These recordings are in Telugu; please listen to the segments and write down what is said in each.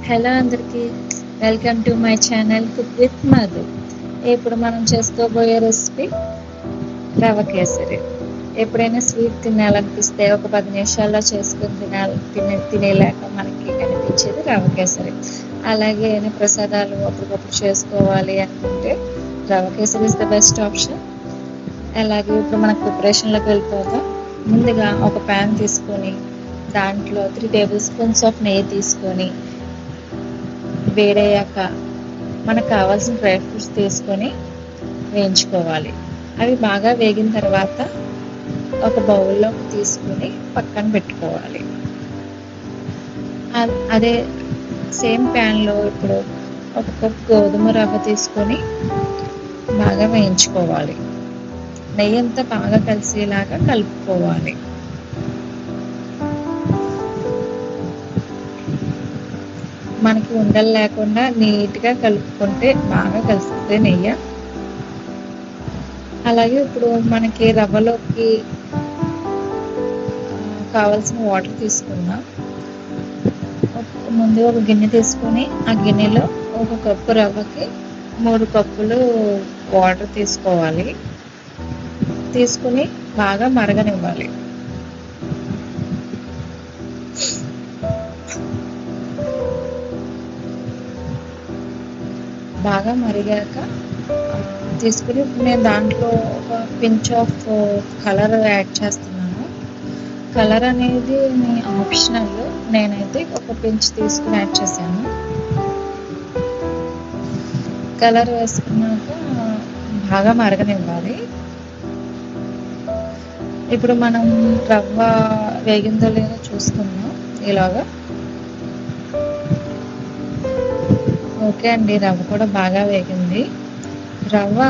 హలో అందరికీ, welcome to my channel cook with Madhu. ఇప్పుడు మనం చేసుకోబోయే రెసిపీ రవ కేసరి. ఎప్పుడైనా స్వీట్ తినాలనిపిస్తే ఒక 10 నిమిషాల్లో చేసుకుని తినేలాక మనకి కనిపించేది రవ కేసరి. అలాగే ఏమైనా ప్రసాదాలు అప్పటికప్పుడు చేసుకోవాలి అనుకుంటే rava kesari is the best option. అలాగే ఇప్పుడు మనకు ప్రిపరేషన్లోకి వెళ్ళిపోతాం. ముందుగా ఒక ప్యాన్ తీసుకొని దాంట్లో 3 టేబుల్ స్పూన్స్ ఆఫ్ నెయ్యి తీసుకొని వేడయ్యాక మనకు కావాల్సిన డ్రై ఫ్రూట్స్ తీసుకొని వేయించుకోవాలి. అవి బాగా వేగిన తర్వాత ఒక బౌల్లోకి తీసుకొని పక్కన పెట్టుకోవాలి. అదే సేమ్ ప్యాన్లో ఇప్పుడు ఒక కప్ గోధుమ రవ్వ తీసుకొని బాగా వేయించుకోవాలి. నెయ్యి అంతా బాగా కలిసేలాగా కలుపుకోవాలి. మనకి ఉండలు లేకుండా నీట్గా కలుపుకుంటే బాగా కలుస్తుంది నెయ్యి. అలాగే ఇప్పుడు మనకి రవ్వలోకి కావాల్సిన వాటర్ తీసుకుందాం. ముందు ఒక గిన్నె తీసుకొని ఆ గిన్నెలో ఒక కప్పు రవ్వకి 3 కప్పులు వాటర్ తీసుకోవాలి. తీసుకుని బాగా మరగనివ్వాలి. బాగా మరిగాక తీసుకుని నేను దాంట్లో ఒక పించ్ ఆఫ్ కలర్ యాడ్ చేస్తున్నాను. కలర్ అనేది ఆప్షనల్. నేనైతే ఒక పించ్ తీసుకుని యాడ్ చేశాను. కలర్ వేసుకున్నాక బాగా మరగనివ్వాలి. ఇప్పుడు మనం రవ్వ వేగిందో లేదో చూసుకుందాం. ఇలాగా ఓకే అండి, రవ్వ కూడా బాగా వేగింది. రవ్వ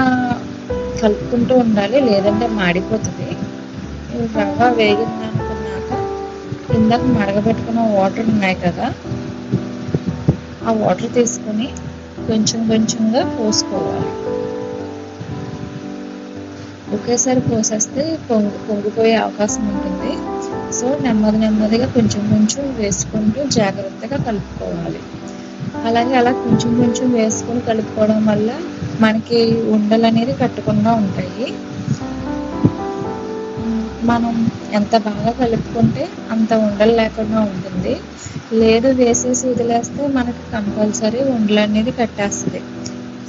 కలుపుకుంటూ ఉండాలి, లేదంటే మాడిపోతుంది. రవ్వ వేగింది అనుకున్నాక ఇందాక మరగబెట్టుకున్న వాటర్ ఉన్నాయి కదా, ఆ వాటర్ తీసుకొని కొంచెం కొంచెంగా పోసుకోవాలి. ఒకేసారి పోసేస్తే పొంగిపోయే అవకాశం ఉంటుంది. సో నెమ్మదిగా కొంచెం కొంచెం వేసుకుంటూ జాగ్రత్తగా కలుపుకోవాలి. అలాగే అలా కొంచెం కొంచెం వేసుకొని కలుపుకోవడం వల్ల మనకి ఉండలు అనేది కట్టకుండా ఉంటాయి. మనం ఎంత బాగా కలుపుకుంటే అంత ఉండలు లేకుండా ఉంటుంది. లేదు వేసేసి వదిలేస్తే మనకి కంపల్సరీ ఉండలు అనేది కట్టేస్తుంది.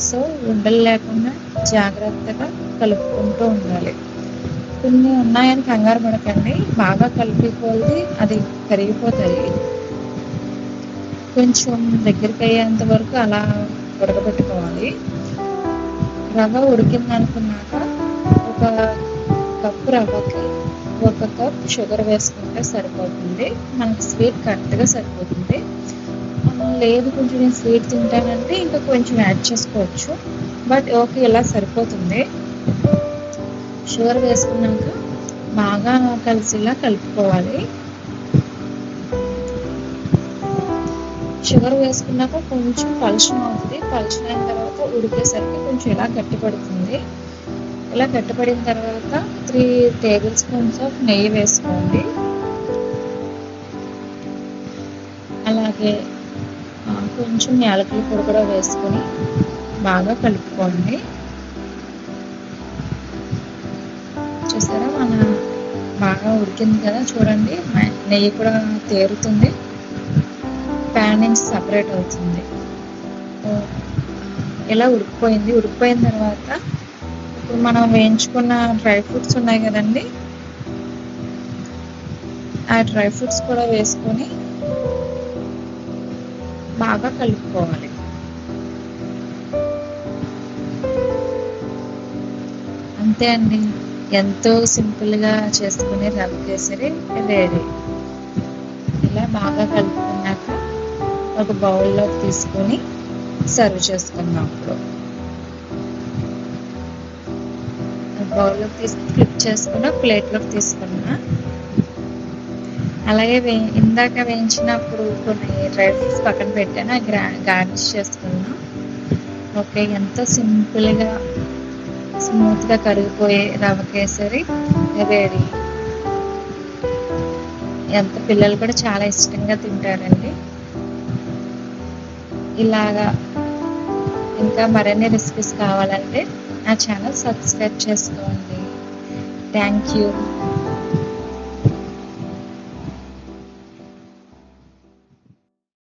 సో ఉండలు లేకుండా జాగ్రత్తగా కలుపుకుంటూ ఉండాలి. కొన్ని ఉన్నాయని కంగారు పడకండి, బాగా కలిపిపోయి అది కరిగిపోతాయి. కొంచెం దగ్గరికి అయ్యేంత వరకు అలా ఉడకబెట్టుకోవాలి. రవ్వ ఉడికింది అనుకున్నాక ఒక కప్పు రవ్వకి 1 కప్ షుగర్ వేసుకుంటే సరిపోతుంది. మనకి స్వీట్ కరెక్ట్గా సరిపోతుంది. లేదు కొంచెం నేను స్వీట్ తింటానంటే ఇంకా కొంచెం యాడ్ చేసుకోవచ్చు, బట్ ఓకే ఇలా సరిపోతుంది. షుగర్ వేసుకున్నాక బాగా కలిసిలా కలుపుకోవాలి. షుగర్ వేసుకున్నాక కొంచెం పలుచన అవుతుంది. పలుచనైన తర్వాత ఉడికేసరికి కొంచెం ఇలా గట్టిపడుతుంది. ఇలా గట్టిపడిన తర్వాత 3 టేబుల్ స్పూన్స్ ఆఫ్ నెయ్యి వేసుకోండి. అలాగే కొంచెం యాలకుల పొడి కూడా వేసుకొని బాగా కలుపుకోండి. చూసారా మన బాగా ఉడికింది కదా, చూడండి నెయ్యి కూడా తేరుతుంది, ప్యాన్ నుంచి సపరేట్ అవుతుంది. ఇలా ఉడికిపోయిన తర్వాత ఇప్పుడు మనం వేయించుకున్న డ్రై ఫ్రూట్స్ ఉన్నాయి కదండి, ఆ డ్రై ఫ్రూట్స్ కూడా వేసుకొని బాగా కలుపుకోవాలి. అంతే అండి, ఎంతో సింపుల్గా చేసుకునే రవ కేసరి రెడీ. ఇలా బాగా కలుపుకున్నాక ఒక బౌల్లోకి తీసుకొని సర్వ్ చేసుకుందాం. అప్పుడు బౌల్లోకి తీసుకుని ఫ్లిప్ చేసుకున్న ప్లేట్లోకి తీసుకున్నా. అలాగే ఇందాక వేయించినప్పుడు కొన్ని డ్రై ఫ్రూట్స్ పక్కన పెట్టాను, అవి గార్నిష్ చేసుకున్నాం. ఓకే, ఎంతో సింపుల్గా స్మూత్గా కరిగిపోయే రవ కేసరి రెడీ. పిల్లలు కూడా చాలా ఇష్టంగా తింటారండి. ఇలాగా ఇంకా మరిన్ని రెసిపీస్ కావాలంటే నా ఛానల్ సబ్స్క్రైబ్ చేసుకోండి. Thank you.